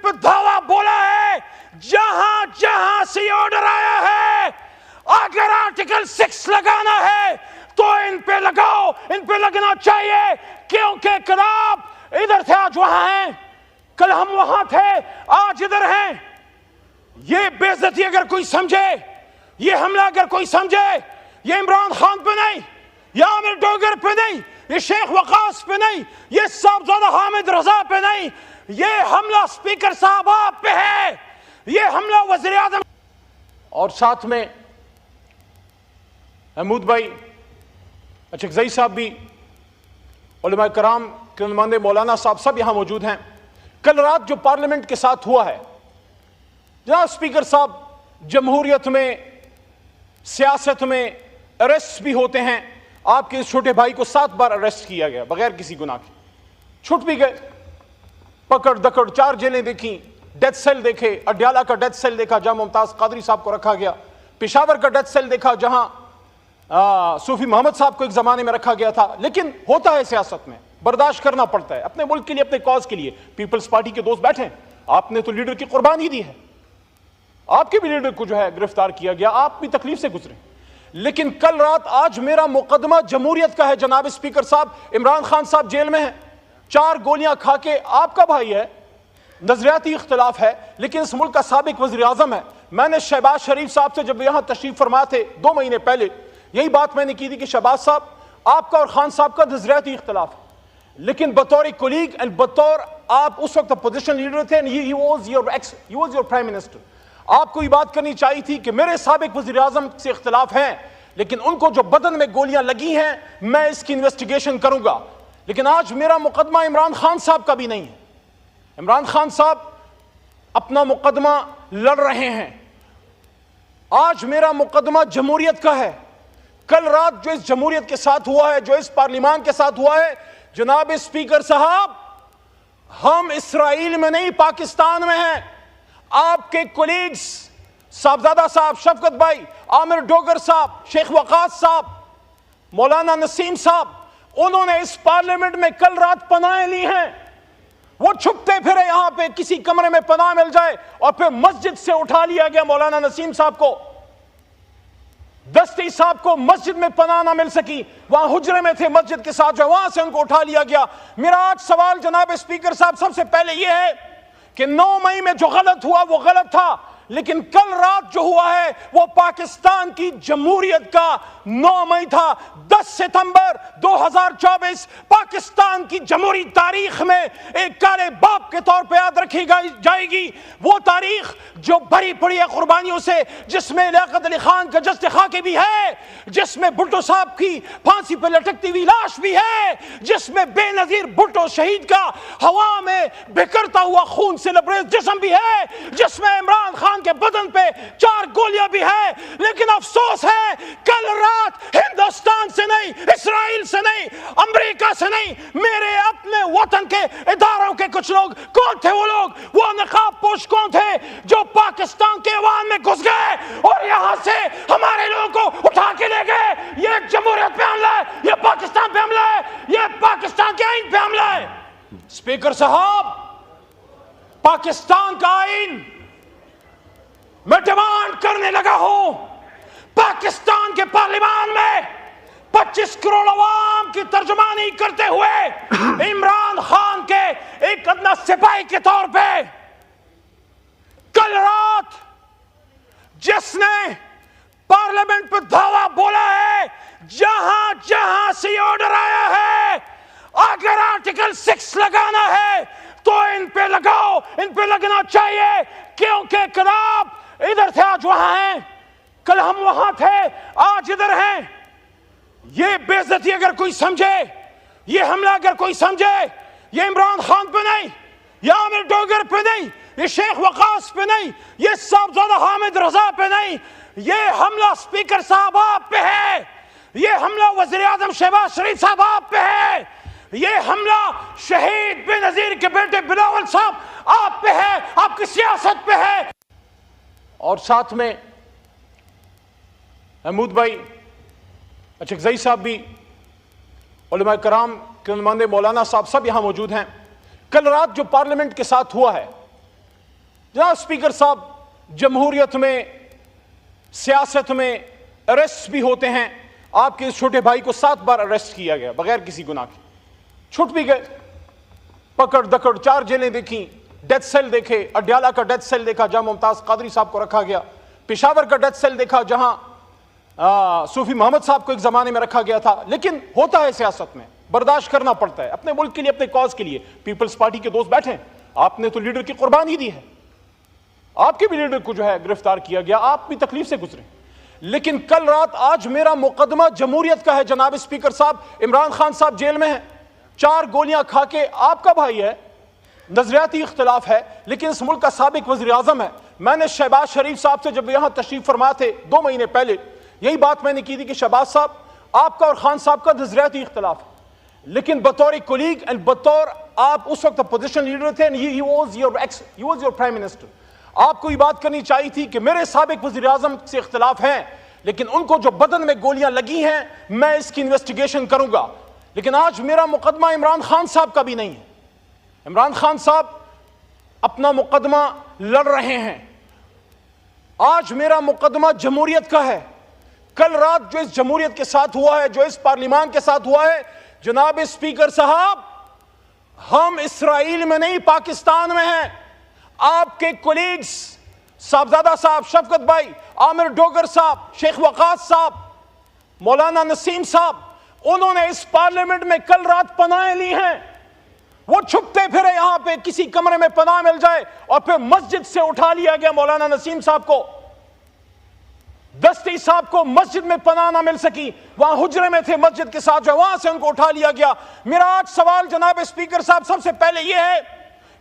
पे धावा बोला है, जहां जहां से ऑर्डर आया है, अगर आर्टिकल 6 लगाना है तो इन पे लगाओ, इन पे लगना चाहिए, क्योंकि कल आप इधर थे आज वहां हैं, कल हम वहां थे आज इधर हैं। ये बेइज्जती अगर कोई समझे, ये हमला अगर कोई समझे, ये इमरान खान पे नहीं, या आमिर डोगर पे नहीं, ये शेख वकास पे नहीं, ये साहबजादा हामिद रजा पे नहीं, ये हमला स्पीकर साहब आप पे है, ये हमला वज़ीर आज़म और साथ में महमूद भाई अचकज़ई साहब भी, उलमा कराम के नुमाइंदे मौलाना साहब सब यहां मौजूद हैं। कल रात जो पार्लियामेंट के साथ हुआ है, जनाब स्पीकर साहब, जमहूरियत में, सियासत में अरेस्ट भी होते हैं। आपके इस छोटे भाई को 7 बार अरेस्ट किया गया बगैर किसी गुनाह के, छुट भी गए, पकड़ दकड़ 4 जेलें देखी, डेथ सेल देखे, अड्याला का डेथ सेल देखा जहां मुमताज कादरी साहब को रखा गया, पेशावर का डेथ सेल देखा जहां सूफी मोहम्मद साहब को एक जमाने में रखा गया था। लेकिन होता है सियासत में, बर्दाश्त करना पड़ता है, अपने मुल्क के लिए, अपने कॉज के लिए। पीपल्स पार्टी के दोस्त बैठे, आपने तो लीडर की कुर्बानी दी है, आपके भी लीडर को जो है गिरफ्तार किया गया, आप भी तकलीफ से गुजरे। लेकिन कल रात, आज मेरा मुकदमा जमहूरियत का है। जनाब स्पीकर साहब, इमरान खान साहब जेल में हैं, 4 गोलियां खा के, आपका भाई है, नजरियाती इख्तिलाफ है, लेकिन इस मुल्क का साबिक वज़ीर आज़म है। मैंने शहबाज शरीफ साहब से जब यहां तशरीफ फरमा थे 2 महीने पहले, यही बात मैंने की थी कि शहबाज साहब, आपका और खान साहब का नजरियाती इख्तिलाफ है, लेकिन बतौर कोलीग एंड बतौर आप उस वक्त अपोजिशन लीडर थे, he was your prime minister, आपको ये बात करनी चाहिए थी कि मेरे साबिक वज़ीर आज़म से इख्तिलाफ हैं, लेकिन उनको जो बदन में गोलियां लगी हैं, मैं इसकी इन्वेस्टिगेशन करूंगा। लेकिन आज मेरा मुकदमा इमरान खान साहब का भी नहीं है। इमरान खान साहब अपना मुकदमा लड़ रहे हैं, आज मेरा मुकदमा जमहूरियत का है। कल रात जो इस जमहूरियत के साथ हुआ है, जो इस पार्लियामान के साथ हुआ है, जनाब स्पीकर साहब, हम इसराइल में नहीं, पाकिस्तान में हैं। आपके कोलीग्स, साहबजादा साहब, शफकत भाई, आमिर डोगर साहब, शेख वकास साहब, मौलाना नसीम साहब, उन्होंने इस पार्लियामेंट में कल रात पनाहें ली हैं। वो छुपते फिरे यहां पे, किसी कमरे में पनाह मिल जाए, और फिर मस्जिद से उठा लिया गया मौलाना नसीम साहब को, दस्ती साहब को मस्जिद में पनाह ना मिल सकी, वहां हुजरे में थे मस्जिद के साथ, जो वहां से उनको उठा लिया गया। मेरा आज सवाल जनाब स्पीकर साहब सबसे पहले यह है कि 9 मई में जो गलत हुआ वो गलत था, लेकिन कल रात जो हुआ है वो पाकिस्तान की जमहूरियत का 9 मई था। 10 सितंबर 2024 पाकिस्तान की जमहूरी तारीख में एक काले बाप के तौर पे याद रखी जाएगी। वो तारीख जो भरी पड़ी है कुर्बानियों से, जिसमें लियाकत अली खान का जश्न खाके भी है, जिसमें भुट्टो साहब की फांसी पर लटकती हुई लाश भी है, जिसमें बेनजीर भुट्टो शहीद का हवा में बिखरता हुआ खून से लबरेज जिस्म भी है, जिसमें इमरान खान के बदन पे 4 गोलियां भी है। लेकिन अफसोस है, कल रात हिंदुस्तान से नहीं, इसराइल से नहीं, अमेरिका से नहीं, मेरे अपने वतन के इदारों के कुछ लोग, कौन थे वो लोग, वो नकाब पोश कौन थे, जो पाकिस्तान के ऐवान में घुस गए और यहां से हमारे लोगों को उठा के ले गए। ये जमहूरियत पे हमला है, ये पाकिस्तान पे हमला है, ये पाकिस्तान के आईन पे हमला है। स्पीकर साहब, पाकिस्तान का आईन मैं डिमांड करने लगा हूं, पाकिस्तान के पार्लियामान में 25 करोड़ अवाम की तर्जुमानी करते हुए इमरान खान के एक अदना सिपाही के तौर पे कल रात जिसने पार्लियामेंट पर धावा बोला है, जहां जहां से ऑर्डर आया है, अगर आर्टिकल 6 लगाना है तो इन पे लगाओ, इन पे लगना चाहिए, क्योंकि कल आप इधर थे आज वहां हैं, कल हम वहां थे आज इधर हैं। ये बेइज्जती अगर कोई समझे, ये हमला अगर कोई समझे, ये इमरान खान पे नहीं, या आमिर डोगर पे नहीं, ये शेख वकास पे नहीं, ये साहबजादा हामिद रजा पे नहीं, ये हमला स्पीकर साहब आप पे है, ये हमला वज़ीर आज़म शहबाज शरीफ साहब आप पे है, ये हमला शहीद बेनजीर के बेटे बिलावल साहब आप पे है, आपकी सियासत पे है। और साथ में महमूद भाई अचकज़ई साहब भी, उलमा कराम के नुमाइंदे मौलाना साहब सब यहां मौजूद हैं। कल रात जो पार्लियामेंट के साथ हुआ है, जनाब स्पीकर साहब, जमहूरियत में, सियासत में अरेस्ट भी होते हैं। आपके इस छोटे भाई को 7 बार अरेस्ट किया गया बगैर किसी गुनाह के, छुट भी गए। पकड़ दकड़ 4 जेलें देखी, डेथ सेल देखे। अड्याला का डेथ सेल देखा जहां मुमताज कादरी साहब को रखा गया। पेशावर का डेथ सेल देखा जहां सूफी मोहम्मद साहब को एक जमाने में रखा गया था। लेकिन होता है सियासत में, बर्दाश्त करना पड़ता है अपने मुल्क के लिए, अपने कॉज के लिए। पीपल्स पार्टी के दोस्त बैठे, आपने तो लीडर की कुर्बानी दी है, आपके भी लीडर को जो है गिरफ्तार किया गया, आप भी तकलीफ से गुजरे। लेकिन कल रात, आज मेरा मुकदमा जमहूरियत का है जनाब स्पीकर साहब। इमरान खान साहब जेल में है, 4 गोलियां खा के, आपका भाई है, नजरियाती इख्तिलाफ है, लेकिन इस मुल्क का साबिक वज़ीर आज़म है। मैंने शहबाज शरीफ साहब से जब यहां तशरीफ फरमा थे 2 महीने पहले, यही बात मैंने की थी कि शहबाज साहब, आपका और खान साहब का नजरियाती इख्तिलाफ है, लेकिन बतौर कोलीग एंड बतौर आप उस वक्त अपोजिशन लीडर थे, he was your prime minister, आपको ये बात करनी चाहिए थी कि मेरे साबिक वज़ीर आज़म से इख्तिलाफ हैं, लेकिन उनको जो बदन में गोलियां लगी हैं, मैं इसकी इन्वेस्टिगेशन करूंगा। लेकिन आज मेरा मुकदमा इमरान खान साहब का भी नहीं है। इमरान खान साहब अपना मुकदमा लड़ रहे हैं। आज मेरा मुकदमा जमहूरियत का है। कल रात जो इस जमहूरियत के साथ हुआ है, जो इस पार्लिमान के साथ हुआ है, जनाब स्पीकर साहब, हम इसराइल में नहीं, पाकिस्तान में हैं। आपके कोलीग्स साहबजादा साहब, शफकत भाई, आमिर डोगर साहब, शेख वकास साहब, मौलाना नसीम साहब, उन्होंने इस पार्लियामेंट में कल रात पनाहें ली हैं। वो छुपते फिरे यहां पे, किसी कमरे में पनाह मिल जाए, और फिर मस्जिद से उठा लिया गया मौलाना नसीम साहब को। दस्ती साहब को मस्जिद में पनाह ना मिल सकी, वहां हुजरे में थे मस्जिद के साथ, जो वहां से उनको उठा लिया गया। मेरा आज सवाल जनाब स्पीकर साहब सबसे पहले यह है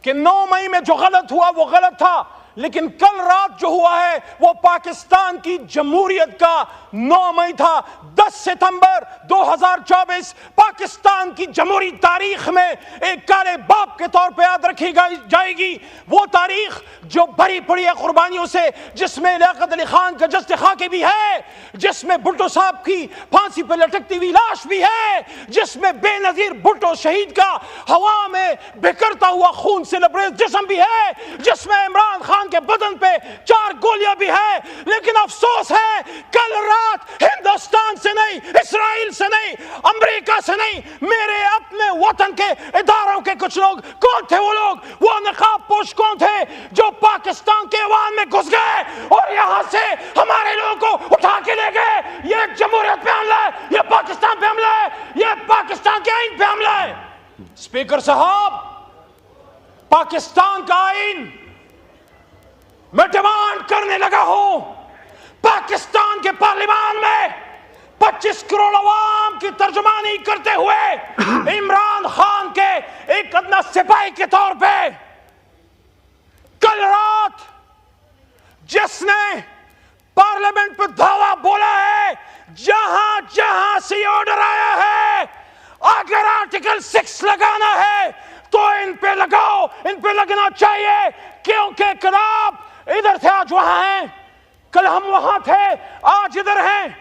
कि 9 मई में जो गलत हुआ वो गलत था, लेकिन कल रात जो हुआ है वो पाकिस्तान की जमहूरियत का 9 मई था। 10 सितंबर 2024 पाकिस्तान की जमहूरी तारीख में एक काले बाप के तौर पे याद रखी जाएगी। वो तारीख जो भरी पड़ी है कुर्बानियों से, जिसमें लियाकत अली खान का जश्न खाके भी है, जिसमें भुट्टो साहब की फांसी पर लटकती हुई लाश भी है, जिसमें बेनजीर भुट्टो शहीद का हवा में बिखरता हुआ खून से लबरेज जिस्म भी है, जिसमें इमरान खान के बदन पे 4 गोलियां भी है। लेकिन अफसोस है, कल रात हिंदुस्तान से नहीं, इसराइल से नहीं, अमेरिका से नहीं, मेरे अपने वतन के इदारों के कुछ लोग, कौन थे वो लोग? वो नकाब पोश कौन थे जो पाकिस्तान के ऐवान में घुस गए और यहां से हमारे लोगों को उठा के ले गए? ये जमहूरियत पे हमला है, ये पाकिस्तान पे हमला है, ये पाकिस्तान के आइन पे हमला है। स्पीकर साहब, पाकिस्तान का आइन मैं डिमांड करने लगा हूं, पाकिस्तान के पार्लियामान में 25 करोड़ अवाम की तर्जुमानी करते हुए इमरान खान के एक अदना सिपाही के तौर पे कल रात जिसने पार्लियामेंट पर धावा बोला है, जहां जहां से ऑर्डर आया है, अगर आर्टिकल 6 लगाना है तो इन पे लगाओ, इन पे लगना चाहिए, क्योंकि कल आप इधर थे, आज वहां हैं, कल हम वहां थे, आज इधर हैं।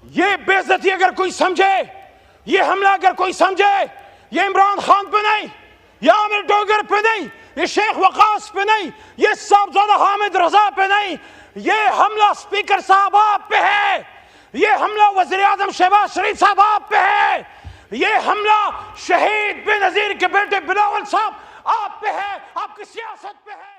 ये बेइज्जती अगर कोई समझे, ये हमला अगर कोई समझे, ये इमरान खान पे नहीं, ये आमिर डोगर पे नहीं, ये शेख वकास पे नहीं, ये साहबजादा हामिद रजा पे नहीं, ये हमला स्पीकर साहब आप पे है, ये हमला वज़ीर आज़म शहबाज शरीफ साहब आप पे है, ये हमला शहीद बेनज़ीर के बेटे बिलावल साहब आप पे है, आपकी सियासत पे है।